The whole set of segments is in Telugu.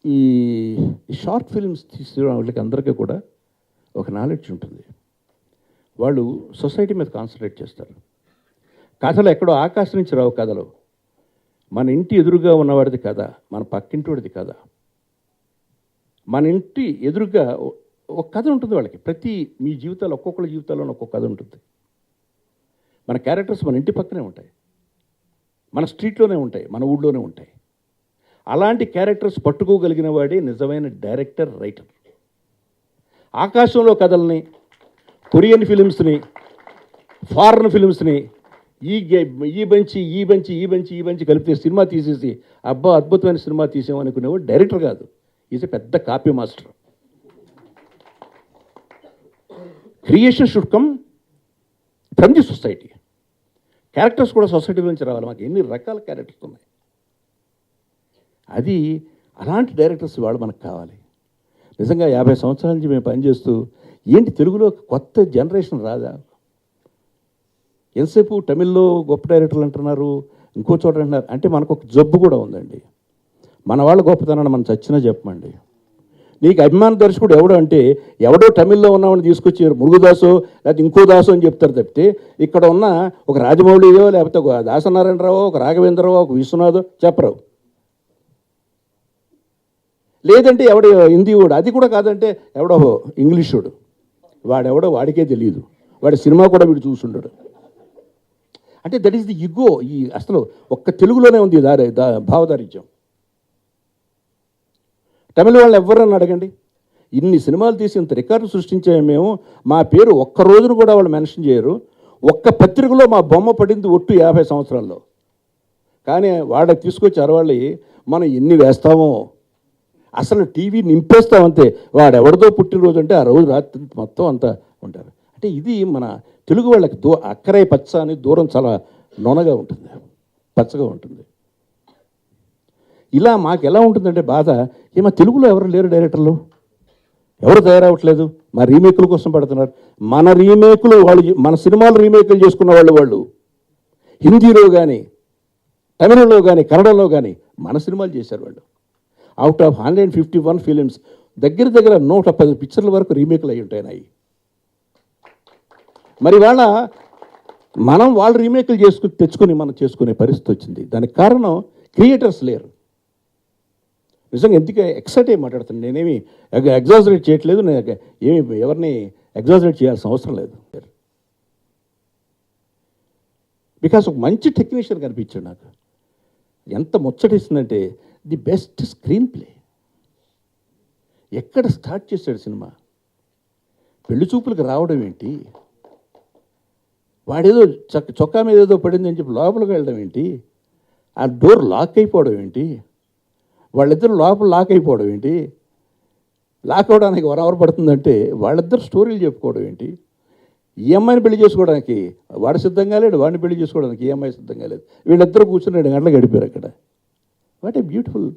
ఈ షార్ట్ ఫిల్మ్స్ తీసిన వాళ్ళకి అందరికీ కూడా ఒక నాలెడ్జ్ ఉంటుంది. వాళ్ళు సొసైటీ మీద కాన్సన్ట్రేట్ చేస్తారు. కథలు ఎక్కడో ఆకాశం నుంచి రావు కథలు. మన ఇంటి ఎదురుగా ఉన్నవాడిది కథ, మన పక్కింటి వాడిది కథ. మన ఇంటి ఎదురుగా ఒక కథ ఉంటుంది వాళ్ళకి. మీ జీవితాలు ఒక్కొక్కరి జీవితాల్లో ఒక్కొక్క కథ ఉంటుంది. మన క్యారెక్టర్స్ మన ఇంటి పక్కనే ఉంటాయి, మన స్ట్రీట్లోనే ఉంటాయి, మన ఊళ్ళోనే ఉంటాయి. అలాంటి క్యారెక్టర్స్ పట్టుకోగలిగిన వాడే నిజమైన డైరెక్టర్, రైటర్. ఆకాశంలో కథల్ని, కొరియన్ ఫిలిమ్స్ని, ఫారెన్ ఫిలిమ్స్ని ఈ బంచి కలిపితే సినిమా తీసేసి అబ్బా అద్భుతమైన సినిమా తీసామనుకునేవాడు డైరెక్టర్ కాదు, ఈజ్ ఎ పెద్ద copy master. Creation should come from the society. Characters కూడా సొసైటీ నుంచి రావాలి. మాకు ఎన్ని రకాల క్యారెక్టర్స్ ఉన్నాయి. అది అలాంటి డైరెక్టర్స్ వాళ్ళు మనకు కావాలి. నిజంగా 50 సంవత్సరాల నుంచి మేము పనిచేస్తూ ఏంటి తెలుగులో కొత్త జనరేషన్ రాదా? ఎంతసేపు తమిళ్లో గొప్ప డైరెక్టర్లు అంటున్నారు, ఇంకో చోట అంటున్నారు. అంటే మనకు ఒక జబ్బు కూడా ఉందండి. మన వాళ్ళ గొప్పతనాన్ని మనం చచ్చినా చెప్పమండి. నీకు అభిమాన దర్శకుడు ఎవడో అంటే ఎవడో తమిళ్లో ఉన్నవాడిని తీసుకొచ్చారు, మురుగుదాసో లేకపోతే ఇంకో దాసో అని చెప్తారు తప్పితే ఇక్కడ ఉన్న ఒక రాజమౌళియో లేకపోతే ఒక దాసనారాయణరావు, ఒక రాఘవేంద్రరావు, ఒక విశ్వనాథో చెప్పరు. లేదంటే ఎవడో హిందీ వాడు, అది కూడా కాదంటే ఎవడో ఇంగ్లీషోడు, వాడెవడో వాడికే తెలియదు, వాడి సినిమా కూడా వీడు చూసుండడు. అంటే దట్ ఈస్ ది ఇగో. ఈ అసలు ఒక్క తెలుగులోనే ఉంది భావదారిత్యం. తమిళ వాళ్ళు ఎవరన్నా అడగండి, ఇన్ని సినిమాలు తీసి ఇంత రికార్డు సృష్టించాము మేము, మా పేరు ఒక్క రోజును కూడా వాళ్ళు మెన్షన్ చేయరు. ఒక్క పత్రికలో మా బొమ్మ పడింది ఒట్టు 50 సంవత్సరాల్లో. కానీ వాళ్ళకి తీసుకొచ్చి అరవాళ్ళి మనం ఎన్ని వేస్తామో, అసలు టీవీ నింపేస్తామంతే. వాడెవరిదో పుట్టినరోజు అంటే ఆ రోజు రాత్రి మొత్తం అంతా ఉంటారు. అంటే ఇది మన తెలుగు వాళ్ళకి అక్కరే పచ్చ అని దూరం చాలా నొనగా ఉంటుంది, పచ్చగా ఉంటుంది. ఇలా మాకు ఎలా ఉంటుందంటే బాధ, ఏమో తెలుగులో ఎవరు లేరు డైరెక్టర్లు, ఎవరు తయారవట్లేదు. మా రీమేకుల కోసం పడుతున్నారు. మన రీమేకులు వాళ్ళు, మన సినిమాలు రీమేకులు చేసుకున్న వాళ్ళు హిందీలో కానీ, తమిళంలో కానీ, కన్నడలో కానీ మన సినిమాలు చేశారు వాళ్ళు. అవుట్ ఆఫ్ 151 ఫిలిమ్స్ దగ్గర 110 పిక్చర్ల వరకు రీమేకులు అయి ఉంటాయి. మరి మనం వాళ్ళు రీమేకులు తెచ్చుకొని మనం చేసుకునే పరిస్థితి వచ్చింది. దానికి కారణం క్రియేటర్స్ లేరు. నిజంగా ఎందుకే ఎక్సైట్ అయ్యి మాట్లాడుతాను. నేనేమి ఎగ్జాజరేట్ చేయట్లేదు, నేను ఏమి ఎవరిని ఎగ్జాజరేట్ చేయాల్సిన అవసరం లేదు. బికాస్ ఒక మంచి టెక్నీషియన్ కనిపించాడు నాకు. ఎంత ముచ్చటిస్తుందంటే ది బెస్ట్ స్క్రీన్ ప్లే. ఎక్కడ స్టార్ట్ చేశాడు సినిమా? పెళ్లి చూపులకు రావడం ఏంటి, వాడేదో చొక్కా మీద ఏదో పడింది అని చెప్పి లోపలికి వెళ్ళడం ఏంటి, ఆ డోర్ లాక్ అయిపోవడం ఏంటి, వాళ్ళిద్దరు లోపల లాక్ అయిపోవడం ఏంటి, లాక్ అవడానికి 1 అవర్ పడుతుందంటే వాళ్ళిద్దరు స్టోరీలు చెప్పుకోవడం ఏంటి, ఈ అమ్మాయిని పెళ్లి చేసుకోవడానికి వాడు సిద్ధంగా లేడు, వాడిని పెళ్లి చేసుకోవడానికి ఈ అమ్మాయి సిద్ధంగా లేదు, వీళ్ళిద్దరూ కూర్చొని 2 గంటలు గడిపారు అక్కడ. What a beautiful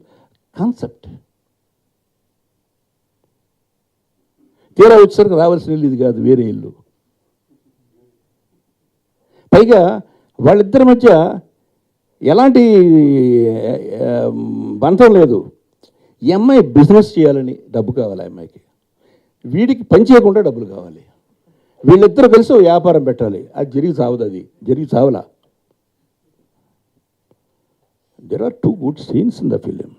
concept. తీరా వచ్చేసరికి రావాల్సిన ఇల్లు ఇది కాదు, వేరే ఇల్లు. పైగా వాళ్ళిద్దరి మధ్య ఎలాంటి బంధం లేదు. ఈ అమ్మాయి బిజినెస్ చేయాలని డబ్బు కావాలి, ఆ అమ్మాయికి వీడికి పని చేయకుండా డబ్బులు కావాలి. వీళ్ళిద్దరూ కలిసి వ్యాపారం పెట్టాలి. అది జరిగి చావలా. There are 2 good scenes in the film.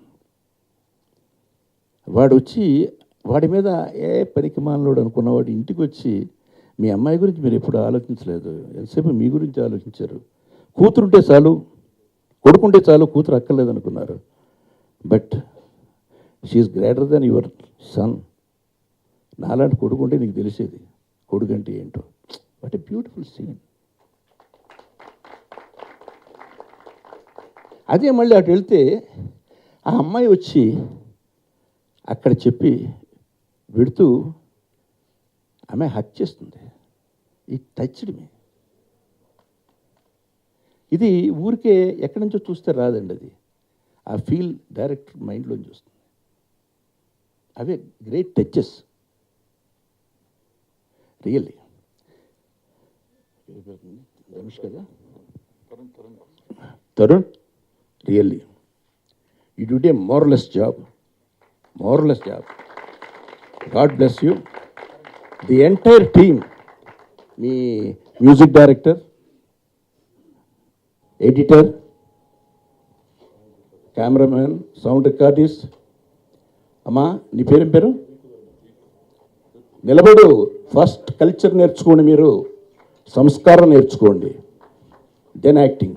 వాడు వచ్చి వాడి మీద పనికి మానలోడు అనుకున్నవాడు ఇంటికి వచ్చి, మీ అమ్మాయి గురించి మీరు ఎప్పుడు ఆలోచించలేదు, ఎంతసేపు మీ గురించి ఆలోచించారు, కూతురుంటే చాలు, కొడుకుంటే చాలు, కూతురు అక్కర్లేదు అనుకున్నారు. But she is greater than your son. నాలాంటి కొడుకుంటే నీకు తెలిసేది కొడుకు అంటే ఏంటో. What a beautiful scene. అదే మళ్ళీ అటు వెళ్తే ఆ అమ్మాయి వచ్చి అక్కడ చెప్పి పెడుతూ ఆమె హక్ చేస్తుంది. ఈ టచ్డ్ మీ. ఇది ఊరికే ఎక్కడి నుంచో చూస్తే రాదండి. అది ఆ ఫీల్ డైరెక్ట్ మైండ్లోంచి వస్తుంది. అవే గ్రేట్ టచెస్ రియల్లీ. ధనుష్ కదా, Tarun, really you did A marvellous job. Marvellous job. God bless you. The entire team, me music director, editor, cameraman, sound recordist. అమ్మా నీ పేరు? నిలబడు. ఫస్ట్ కల్చర్ నేర్చుకోండి, మీరు సంస్కారం నేర్చుకోండి, than acting.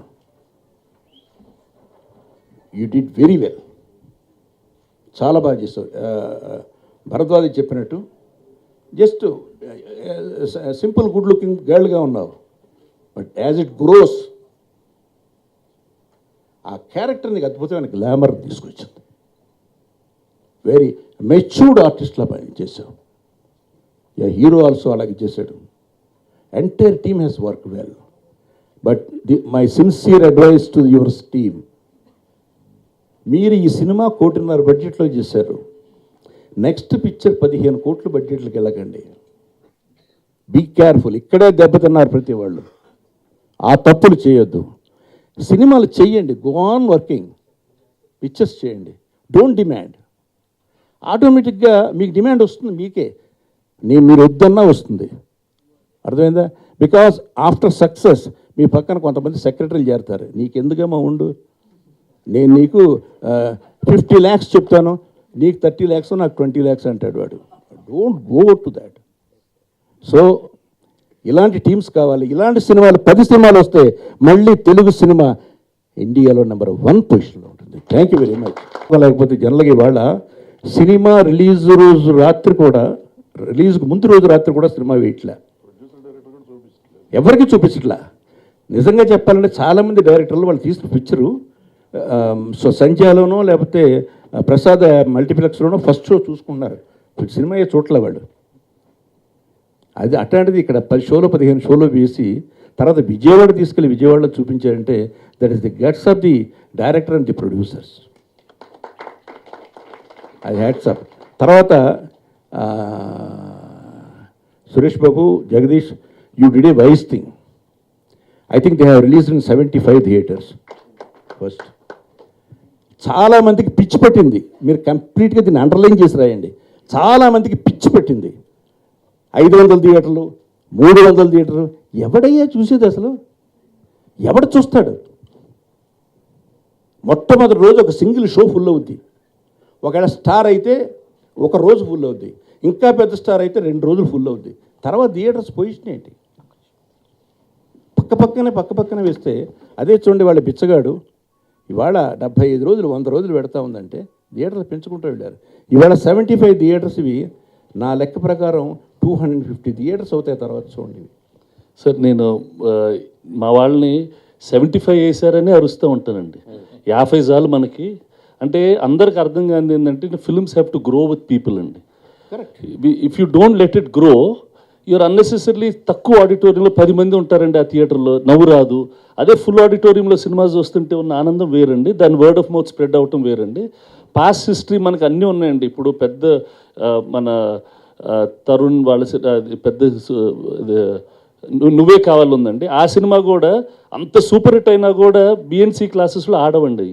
You did very well, చాలా బాగా చేస్తావు. భరద్వాజ్ చెప్పినట్టు జస్ట్ సింపుల్ గుడ్ లుకింగ్ గర్ల్గా ఉన్నావు, బట్ యాజ్ ఇట్ గ్రోస్ ఆ క్యారెక్టర్ నీకు అద్భుతమైన గ్లామర్ తీసుకొచ్చింది. వెరీ మెచ్యూర్డ్ ఆర్టిస్ట్లా చేసావు. హీరో ఆల్సో అలాగే చేశాడు. Entire team has work well. But my sincere advice to your team, మీరు ఈ సినిమా 1.5 కోటి బడ్జెట్లో చేశారు. నెక్స్ట్ పిక్చర్ 15 కోట్ల బడ్జెట్లకు వెళ్ళకండి. Be careful. ఇక్కడే దెబ్బతిన్నారు ప్రతి వాళ్ళు. ఆ తప్పులు చేయొద్దు. సినిమాలు చెయ్యండి, గో ఆన్ వర్కింగ్, పిక్చర్స్ చేయండి, డోంట్ డిమాండ్. ఆటోమేటిక్గా మీకు డిమాండ్ వస్తుంది, మీకే. మీరు వద్దన్నా వస్తుంది. అర్థమైందా? బికాస్ ఆఫ్టర్ సక్సెస్ మీ పక్కన కొంతమంది సెక్రటరీలు చేరుతారు. నీకెందుకమ్మా ఉండు, నేను నీకు 50 lakhs చెప్తాను, నీకు 30 lakhs, నాకు 20 lakhs అంటాడు వాడు. Don't go to that. So ఇలాంటి టీమ్స్ కావాలి. ఇలాంటి సినిమాలు 10 సినిమాలు వస్తే మళ్ళీ తెలుగు సినిమా ఇండియాలో నెంబర్ 1 పొజిషన్లో ఉంటుంది. Thank you very much. లేకపోతే జనరల్గా ఇవాళ సినిమా రిలీజ్ రోజు రాత్రి కూడా, రిలీజ్కి ముందు రోజు రాత్రి కూడా సినిమా వేయట్లే, ఎవరికి చూపించట్లా. నిజంగా చెప్పాలంటే చాలామంది డైరెక్టర్లు వాళ్ళు తీసిన పిక్చరు సో సంధ్యాలోనో లేకపోతే ప్రసాద్ మల్టీప్లెక్స్లోనో ఫస్ట్ షో చూసుకున్నారు, సినిమా చూడలే వాళ్ళు. అది అట్లాంటిది ఇక్కడ 10 షోలు 15 షోలు వేసి తర్వాత విజయవాడ తీసుకెళ్ళి విజయవాడలో చూపించారంటే that is the guts of the director and the producers. అది హ్యాట్స్ ఆఫ్. తర్వాత Suresh Babu, Jagadish, you did a wise thing. I think they have released in 75 theatres first. చాలామందికి పిచ్చి పట్టింది. మీరు కంప్లీట్గా దీన్ని అండర్లైన్ చేసి రాయండి. చాలామందికి పిచ్చి పట్టింది. 500 థియేటర్లు, 300 థియేటర్లు, ఎవడయ్యా చూసేది అసలు? ఎవడు చూస్తాడు? మొట్టమొదటి రోజు ఒక సింగిల్ షో ఫుల్ అవుద్ది. ఒకవేళ స్టార్ అయితే ఒక రోజు ఫుల్ అవుద్ది, ఇంకా పెద్ద స్టార్ అయితే 2 రోజులు ఫుల్ అవుద్ది. తర్వాత థియేటర్స్ పొజిషన్ ఏంటి? పక్కపక్కనే వేస్తే అదే చూడండి. వాళ్ళ బిచ్చగాడు ఇవాళ 75 రోజులు 100 రోజులు పెడతా ఉందంటే థియేటర్లు పెంచుకుంటూ వెళ్ళారు. ఇవాళ 75 థియేటర్స్, ఇవి నా లెక్క ప్రకారం 250 థియేటర్స్ అవుతాయి తర్వాత చూడండి. సార్ నేను మా వాళ్ళని 75 వేసారని అరుస్తూ ఉంటానండి. 50 చాలు మనకి అంటే. అందరికి అర్థం కానిది ఏంటంటే films have to grow with people అండి. Correct. If you don't let it grow, you're unnecessarily తక్కువ ఆడిటోరియంలో 10 మంది ఉంటారండి ఆ థియేటర్లో, నవ్వు రాదు. అదే ఫుల్ ఆడిటోరియంలో సినిమా చూస్తుంటే ఉన్న ఆనందం వేరండి, దాని వర్డ్ ఆఫ్ మౌత్ స్ప్రెడ్ అవటం వేరండి. పాస్ట్ హిస్టరీ మనకు అన్నీ ఉన్నాయండి. ఇప్పుడు పెద్ద మన తరుణ్ వాళ్ళ పెద్ద నువ్వే కావాలి ఉందండి. ఆ సినిమా కూడా అంత సూపర్ హిట్ అయినా కూడా బిఎన్సి క్లాసెస్లో ఆడవండి.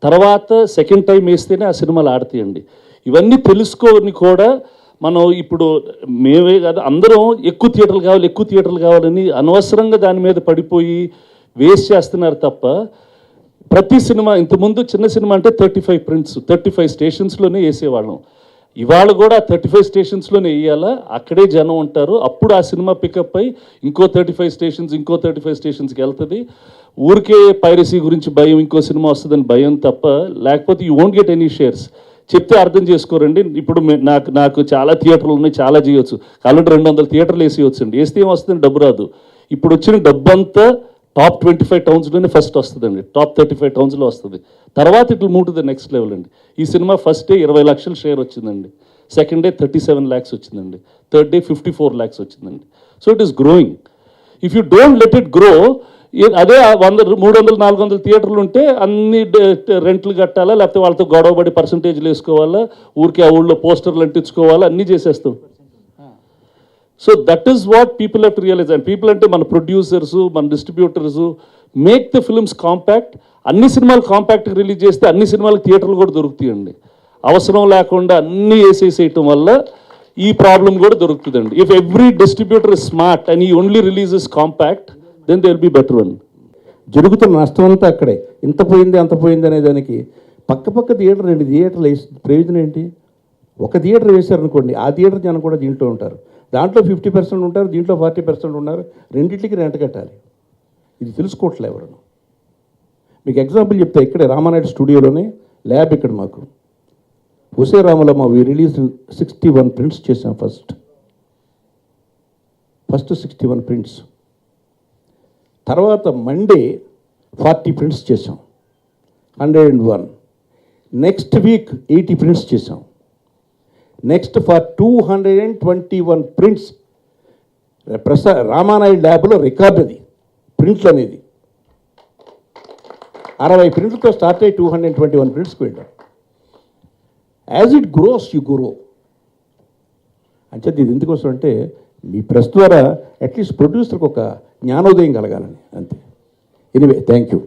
తర్వాత సెకండ్ టైం వేస్తేనే ఆ సినిమాలు ఆడతాయండి. ఇవన్నీ తెలుసుకొని కూడా మనం ఇప్పుడు మేమే కాదు అందరం ఎక్కువ థియేటర్లు కావాలని అనవసరంగా దాని మీద పడిపోయి వేస్ట్ చేస్తున్నారు తప్ప ప్రతి సినిమా ఇంతకుముందు చిన్న సినిమా అంటే 35 ప్రింట్స్ 35 స్టేషన్స్లోనే వేసేవాళ్ళం. ఇవాళ కూడా 35 స్టేషన్స్లోనే వేయాలా, అక్కడే జనం ఉంటారు. అప్పుడు ఆ సినిమా పికప్ అయి ఇంకో 35 స్టేషన్స్కి వెళ్తుంది. ఊరికే పైరసీ గురించి భయం, ఇంకో సినిమా వస్తుందని భయం తప్ప, లేకపోతే you won't get any shares. చెప్తే అర్థం చేసుకోరండి. ఇప్పుడు నాకు చాలా థియేటర్లు ఉన్నాయి, చాలా చేయొచ్చు. కాబట్టి 200 థియేటర్లు వేసేయచ్చు అండి. వేస్తే ఏం వస్తుంది? డబ్బు రాదు. ఇప్పుడు వచ్చిన డబ్బు అంతా టాప్ 25 టౌన్స్లోనే ఫస్ట్ వస్తుందండి, టాప్ 35 టౌన్స్లో వస్తుంది. తర్వాత it will move to the next level అండి. ఈ సినిమా ఫస్ట్ డే 20 లక్షల షేర్ వచ్చిందండి, సెకండ్ డే 37 lakhs వచ్చిందండి, థర్డ్ డే 54 lakhs వచ్చిందండి. So it is growing. If you don't let it grow, అదే 100, 300, 400 థియేటర్లు ఉంటే అన్ని రెంట్లు కట్టాలా, లేకపోతే వాళ్ళతో గొడవపడి పర్సంటేజ్లు వేసుకోవాలా, ఊరికే ఆ ఊళ్ళో పోస్టర్లు అంటించుకోవాలా, అన్నీ చేసేస్తాం. So that is what people have to realise. And people అంటే మన ప్రొడ్యూసర్స్, మన distributors, make the films compact. అన్ని సినిమాలు కాంపాక్ట్గా రిలీజ్ చేస్తే అన్ని సినిమాలకు థియేటర్లు కూడా దొరుకుతాయండి. అవసరం లేకుండా అన్నీ వేసేసేయటం వల్ల ఈ ప్రాబ్లం కూడా దొరుకుతుందండి. If every distributor is smart and ఈ only releases compact, then they will be better one. జరుగుతున్న నష్టం అంతా అక్కడే. ఇంత పోయింది అంత పోయింది అనే దానికి పక్క థియేటర్ 2 థియేటర్లు వేసి ప్రయోజనం ఏంటి? ఒక థియేటర్ వేశారనుకోండి, ఆ థియేటర్ జనం కూడా దీంట్లో ఉంటారు. దాంట్లో 50% ఉంటారు, దీంట్లో 40% ఉన్నారు. రెండింటికి రెంట్ కట్టాలి. ఇది తెలుసుకోవట్లే ఎవరు. మీకు ఎగ్జాంపుల్ చెప్తే, ఇక్కడే రామానాయుడు స్టూడియోలోనే ల్యాబ్ ఇక్కడ మాకు హుసే రాములమ్మ రిలీజ్ 61 ప్రింట్స్ చేసాం. First 61 prints. తర్వాత మండే 40 ప్రింట్స్ చేసాం, 101. నెక్స్ట్ వీక్ 80 ప్రింట్స్ చేసాం. Next for 221 prints. రామానాయుడు ల్యాబ్లో రికార్డ్ అది ప్రింట్లు అనేది. 60 ప్రింట్లతో స్టార్ట్ అయ్యి 221 ప్రింట్స్కి వెళ్ళాం. As it grows you grow. అంచేది ఇది ఎందుకోసం అంటే, మీ ప్రెస్ ద్వారా అట్లీస్ట్ ప్రొడ్యూసర్కి ఒక జ్ఞానోదయం కలగాలని, అంతే. Anyway, thank you.